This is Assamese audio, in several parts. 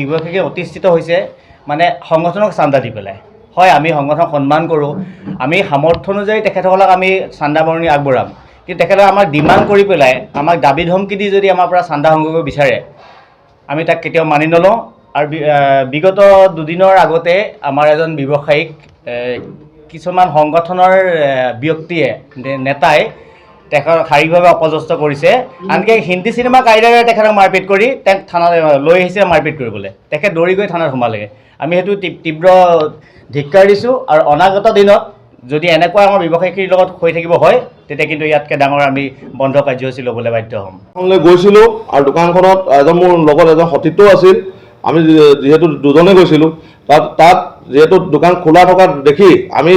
বিভাগে অতিষ্ঠিত হৈছে মানে সংগঠনক চান্দা দি পেলাই। হয়, আমি সংগঠনক সন্মান কৰোঁ, আমি সামৰ্থ্য অনুযায়ী তেখেতসকলক আমি চান্দা বৰণি আগবঢ়াম, কিন্তু তেখেতে আমাক ডিমাণ্ড কৰি পেলাই আমাক দাবী ধমকি দি যদি আমাৰ পৰা চান্দা সংগ্ৰহ কৰিব বিচাৰে আমি তাক কেতিয়াও মানি নলওঁ। আৰু বিগত দুদিনৰ আগতে আমাৰ এজন ব্যৱসায়িক কিছুমান সংগঠনৰ ব্যক্তিয়ে নেতাই তেখেতক শাৰীৰিকভাৱে অপযস্ত কৰিছে, আনকি হিন্দী চিনেমা কাইদাৰে তেখেতক মাৰপিট কৰি তেওঁক থানালৈ লৈ আহিছে মাৰপিট কৰিবলৈ। তেখেত দৌৰি গৈ থানাত সোমালেগৈ। আমি সেইটো তীব্ৰ ধিক্কাৰ দিছোঁ আৰু অনাগত দিনত যদি এনেকুৱা আমাৰ ব্যৱসায়ীৰ লগত হৈ থাকিব হয় তেতিয়া কিন্তু ইয়াতকৈ ডাঙৰ আমি বন্ধ কাৰ্যসূচী ল'বলৈ বাধ্য হ'ম। গৈছিলোঁ আৰু দোকানখনত এজন মোৰ লগত এজন সতীৰ্থও আছিল। আমি যিহেতু দুজনে গৈছিলোঁ, তাত যিহেতু দোকান খোলা থকা দেখি আমি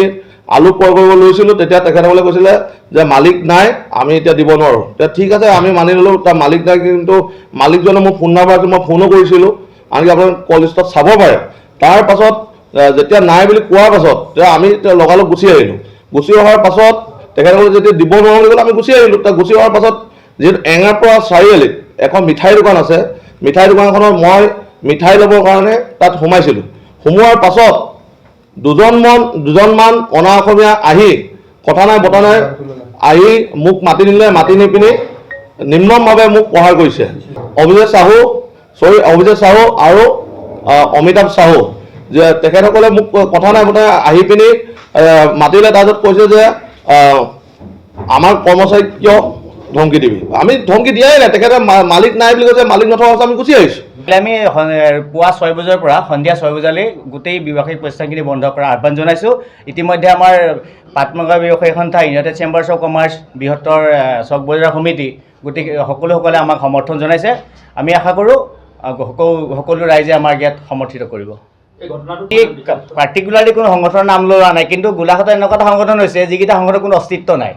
আলু ক্ৰয় কৰিব লৈছিলোঁ, তেতিয়া তেখেতসকলে কৈছিলে যে মালিক নাই, আমি এতিয়া দিব নোৱাৰোঁ। তেতিয়া ঠিক আছে আমি মানি ল'লোঁ, তাৰ মালিক নাই, কিন্তু মালিকজনে মোৰ ফোন নাম্বাৰ আছিল, মই ফোনো কৰিছিলোঁ, আনকি আপোনাৰ কল লিষ্টত চাব পাৰে। তাৰ পাছত যেতিয়া নাই বুলি কোৱাৰ পাছত তেতিয়া আমি লগালগ গুচি আহিলোঁ। গুচি অহাৰ পাছত তেখেতসকলে যেতিয়া দিব নোৱাৰোঁ বুলি ক'লে আমি গুচি আহিলোঁ। তাত গুচি অহাৰ পাছত যিহেতু এঙাৰপৰা চাৰিআলিত এখন মিঠাই দোকান আছে, মিঠাই দোকানখনত মই মিঠাই ল'বৰ কাৰণে তাত সোমাইছিলোঁ। সোমোৱাৰ পাছত দুজনমান অনা অসমীয়া আহি কথা নাই বতা নাই আহি মোক মাতি নিলে, মাতি নি পিনি নিম্নমভাৱে মোক প্ৰহাৰ কৰিছে। অভিজিত চাহু আৰু অমিতাভ চাহু, যে তেখেতসকলে মোক কথা নাই বতা আহি পিনি মাতিলে, তাৰপিছত কৈছে যে আমাৰ কৰ্মচাৰীক কিয় ধমকি দিবি। আমি ধমকি দিয়াই নাই, তেখেতে মালিক নাই বুলি কৈছে, মালিক নথকা আমি গুচি আহিছোঁ। আমি পুৱা 6 বজাৰ পৰা সন্ধিয়া 6 বজালৈ গোটেই ব্যৱসায়িক প্ৰতিষ্ঠানখিনি বন্ধ কৰাৰ আহ্বান জনাইছোঁ। ইতিমধ্যে আমাৰ পাটমগা ব্যৱসায়ী সন্থা, ইউনাইটেড চেম্বাৰ্ছ অফ কমাৰ্চ, বৃহত্তৰ চক বজাৰ সমিতি, গতিকে সকলোসকলে আমাক সমৰ্থন জনাইছে। আমি আশা কৰোঁ সকলো ৰাইজে আমাৰ ইয়াত সমৰ্থিত কৰিব। পাৰ্টিকুলাৰলি কোনো সংগঠনৰ নাম লোৱা নাই, কিন্তু গোলাঘাটত এনেকুৱা এটা সংগঠন হৈছে যিকেইটা সংগঠনৰ কোনো অস্তিত্ব নাই।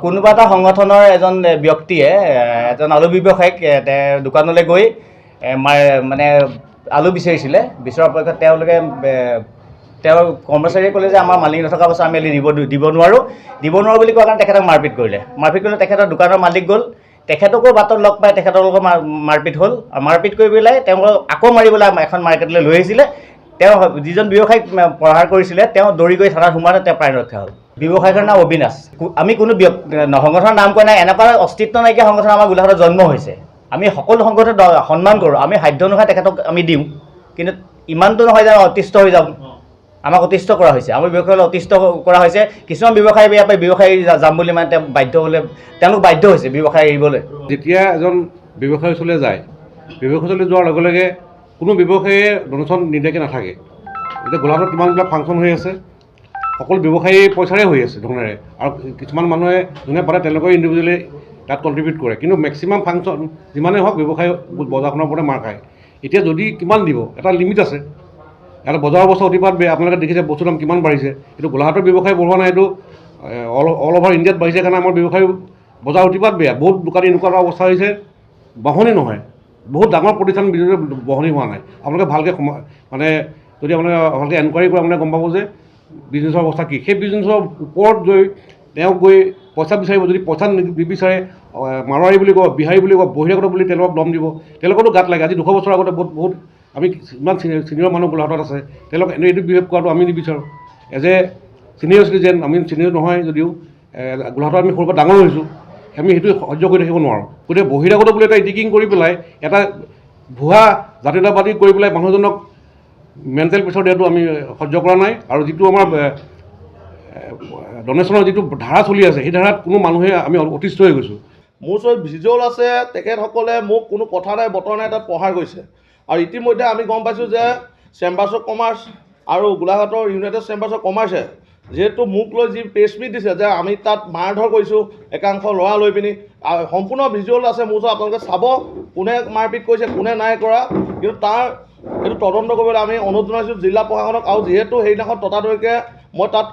কোনোবা এটা সংগঠনৰ এজন ব্যক্তিয়ে এজন আলু ব্যৱসায়িক দোকানলৈ গৈ মানে আলু বিচাৰিছিলে, বিচৰাৰ পক্ষত তেওঁৰ কৰ্মচাৰীয়ে ক'লে যে আমাৰ মালিক নথকা পাছত আমি দিব নোৱাৰোঁ বুলি কোৱাৰ কাৰণে তেখেতক মাৰপিট কৰিলে। তেখেতৰ দোকানৰ মালিক গ'ল, তেখেতকো বাটত লগ পাই তেখেতলোকৰ মাৰপিট হ'ল। মাৰপিট কৰি পেলাই তেওঁলোকক আকৌ মাৰিবলৈ এখন মাৰ্কেটলৈ লৈ আহিছিলে। তেওঁ যিজন ব্যৱসায়ীক প্ৰহাৰ কৰিছিলে তেওঁ দৌৰি গৈ থানাত সোমাওঁতে তেওঁ প্ৰাণ ৰক্ষা হ'ল। ব্যৱসায়ীৰ নাম অবিনাশ। আমি কোনো সংগঠনৰ নাম কোৱা নাই, এনেকুৱা অস্তিত্ব নাইকিয়া সংগঠন আমাৰ গোলাঘাটত জন্ম হৈছে। আমি সকলো সংগঠনক সন্মান কৰোঁ, আমি সাধ্য অনুসাৰে তেখেতক আমি দিওঁ, কিন্তু ইমানটো নহয় যে অতিষ্ঠ হৈ যাওঁ। আমাক অতিষ্ঠ কৰা হৈছে, আমাৰ ব্যৱসায়ীক অতিষ্ঠ কৰা হৈছে। কিছুমান ব্যৱসায়ী ইয়াৰ পৰা ব্যৱসায়ী যাম বুলি মানে তেওঁলোক বাধ্য হৈছে ব্যৱসায় এৰিবলৈ। যেতিয়া এজন ব্যৱসায়ী ওচৰলৈ যায়, ব্যৱসায়ী ওচৰলৈ যোৱাৰ লগে লগে কোনো ব্যৱসায়ীয়ে ডনেশ্যন নিদিয়াকৈ নাথাকে। এতিয়া গোলাঘাটত কিমানবিলাক ফাংচন হৈ আছে, সকলো ব্যৱসায়ী পইচাৰে হৈ আছে ধনেৰে, আৰু কিছুমান মানুহে যোনে পাৰে তেওঁলোকে ইণ্ডিভিজুৱেলি তাত কণ্ট্ৰিবিউট কৰে, কিন্তু মেক্সিমাম ফাংচন যিমানেই হওক ব্যৱসায়ী বজাৰখনৰ ওপৰতে মাৰ খায়। এতিয়া যদি কিমান দিব, এটা লিমিট আছে। এটা বজাৰৰ অৱস্থা অতিপাত বেয়া, আপোনালোকে দেখিছে বস্তুৰ দাম কিমান বাঢ়িছে। এইটো গোলাঘাটৰ ব্যৱসায় বঢ়োৱা নাই, এইটো অল অভাৰ ইণ্ডিয়াত বাঢ়িছে কাৰণে আমাৰ ব্যৱসায় বজাৰ অতিপাত বেয়া। বহুত দোকানী এনেকুৱা এটা অৱস্থা হৈছে বহনি নহয়, বহুত ডাঙৰ প্ৰতিষ্ঠান বিজনেছ বহনি হোৱা নাই। আপোনালোকে ভালকৈ মানে যদি আপোনালোকে ভালকৈ এনকুৱাৰী কৰে আপোনালোকে গম পাব যে বিজনেছৰ অৱস্থা কি। সেই বিজনেছৰ ওপৰত গৈ তেওঁ গৈ পইচা বিচাৰিব, যদি পইচা নিবিচাৰে মাৰোৱাৰী বুলি কয়, বিহাৰী বুলি কয়, বহিৰাগত বুলি তেওঁলোকক দম দিব। তেওঁলোকতো গাত লাগে। আজি 200 বছৰ আগতে বহুত আমি ইমান চিনিয়ৰ মানুহ গোলাঘাটত আছে, তেওঁলোকক এইটো বিহেভ কৰাটো আমি নিবিচাৰোঁ। এজ এ চিনিয়ৰ চিটিজেন, আমি চিনিয়ৰ নহয় যদিও গোলাঘাটত আমি সৰুৰ পৰা ডাঙৰ হৈছোঁ, আমি সেইটো সহ্য কৰি থাকিব নোৱাৰোঁ। গতিকে বহিৰাগত বুলি এটা ইটিকিং কৰি পেলাই এটা ভুৱা জাতীয়তাবাদী কৰি পেলাই মানুহজনক মেণ্টেল প্ৰেছাৰ দিয়াটো আমি সহ্য কৰা নাই। আৰু যিটো আমাৰ ডনেশ্যনৰ যিটো ধাৰা চলি আছে, সেই ধাৰাত কোনো মানুহে আমি অতিষ্ঠ হৈ গৈছোঁ। মোৰ ওচৰত ভিজুৱেল আছে, তেখেতসকলে মোক কোনো কথা নাই বতৰা নাই তাত প্ৰহাৰ কৰিছে। আৰু ইতিমধ্যে আমি গম পাইছোঁ যে চেম্বাৰ্ছ অফ কমাৰ্চ আৰু গোলাঘাটৰ ইউনাইটেড চেম্বাৰ্ছ অফ কমাৰ্চে যিহেতু মোক লৈ যি প্ৰেছ মিট দিছে যে আমি তাত মাৰধৰ কৰিছোঁ একাংশ ল'ৰা লৈ পিনি, সম্পূৰ্ণ ভিজুৱেল আছে মোৰ ওচৰত, আপোনালোকে চাব কোনে মাৰপিট কৰিছে কোনে নাই কৰা। কিন্তু এইটো তদন্ত কৰিবলৈ আমি অনুৰোধ জনাইছোঁ জিলা প্ৰশাসনক। আৰু যিহেতু সেইদিনাখন ততাতৈয়াকৈ মই তাত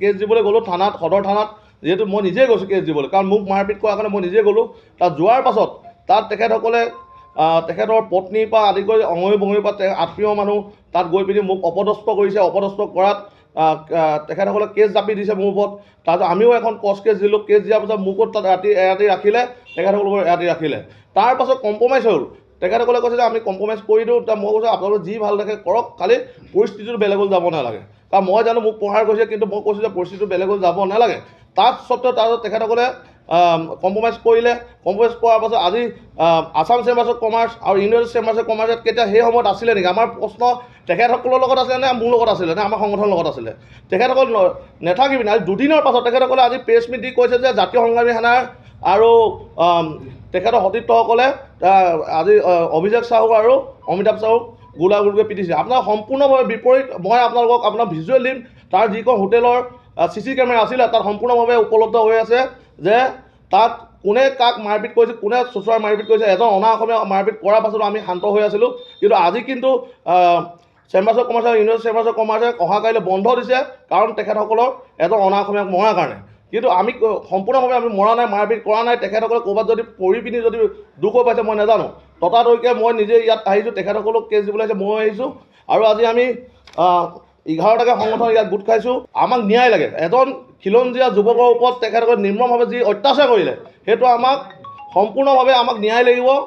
কেছ দিবলৈ গ'লোঁ থানাত, সদৰ থানাত, যিহেতু মই নিজেই গৈছোঁ কেছ দিবলৈ, কাৰণ মোক মাৰপিট কৰাৰ কাৰণে মই নিজেই গ'লোঁ। তাত যোৱাৰ পাছত তাত তেখেতসকলে তেখেতৰ পত্নীৰ পৰা আদি কৰি অঙৰি বঙৰিৰ পৰা আত্মীয় মানুহ তাত গৈ পিনি মোক অপদস্থ কৰিছে। অপদস্থ কৰাত তেখেতসকলে কেছ জাপি দিছে মোৰ ওপৰত। তাৰপিছত আমিও এখন কছ কেছ দিলোঁ। কেছ দিয়াৰ পাছত মোকো তাত এৰাতি ৰাখিলে, তেখেতসকলক এৰাতি ৰাখিলে। তাৰ পাছত কম্প্ৰমাইজ হ'ল, তেখেতসকলে কৈছে যে আমি কম্প্ৰমাইজ কৰি দিওঁ। এতিয়া মই কৈছোঁ আপোনালোকে যি ভাল দেখে কৰক, খালি পৰিস্থিতিটো বেলেগলৈ যাব নালাগে। কাৰণ মই জানো মোক প্ৰহাৰ কৰিছে, কিন্তু মই কৈছোঁ যে পৰিস্থিতিটো বেলেগলৈ যাব নালাগে। তাত সত্ত্বেও তাৰপিছত তেখেতসকলে কম্প্ৰমাইজ কৰিলে। কম্প্ৰমাইজ কৰাৰ পাছত আজি আছাম চেম্বাৰ্ছ অফ কমাৰ্চ আৰু ইউনাইটেড চেম্বাৰ্ছ অফ কমাৰ্চত কেতিয়া সেই সময়ত আছিলে নেকি? আমাৰ প্ৰশ্ন তেখেতসকলৰ লগত আছিলে নে মোৰ লগত আছিলে নে আমাৰ সংগঠনৰ লগত আছিলে? তেখেতসকল নাথাকিবি আজি দুদিনৰ পাছত তেখেতসকলে আজি প্ৰেছ মিট দি কৈছে যে জাতীয় সংগ্ৰামী সেনাৰ আৰু তেখেতৰ সতীৰ্থসকলে আজি অভিষেক চাহু আৰু অমিতাভ চাহুক গোলাগুলকৈ পিটিছে। আপোনাৰ সম্পূৰ্ণভাৱে বিপৰীত। মই আপোনালোকক আপোনাৰ ভিজুৱেল দিম। তাৰ যিখন হোটেলৰ CC কেমেৰা আছিলে তাত সম্পূৰ্ণভাৱে উপলব্ধ হৈ আছে যে তাত কোনে কাক মাৰপিট কৰিছে, কোনে চোঁচৰাই মাৰপিট কৰিছে। এজন অনা অসমীয়া মাৰপিট কৰাৰ পাছতো আমি শান্ত হৈ আছিলোঁ। কিন্তু আজি কিন্তু চেম্বাৰ্ছ অফ কমাৰ্চ আৰু ইউনিয়ন চেম্বাৰ্ছ অফ কমাৰ্চে অহাকালিলৈ বন্ধ দিছে, কাৰণ তেখেতসকলৰ এজন অনা অসমীয়াক মৰাৰ কাৰণে। কিন্তু আমি সম্পূৰ্ণভাৱে আমি মৰা নাই, মাৰপিট কৰা নাই। তেখেতসকলে ক'ৰবাত যদি পৰি পিনি যদি দুখ হৈ পাইছে মই নাজানো। ততাতৈকে মই নিজে ইয়াত আহিছোঁ, তেখেতসকলক কেছ দিবলৈ আহিছে, মই আহিছোঁ। আৰু আজি আমি 11টাকৈ সংগঠন ইয়াত গোট খাইছোঁ। আমাক ন্যায় লাগে। এজন খিলঞ্জীয়া যুৱকৰ ওপৰত তেখেতসকলে নিৰ্মমভাৱে যি অত্যাচাৰ কৰিলে, সেইটো আমাক সম্পূৰ্ণভাৱে আমাক ন্যায় লাগিব।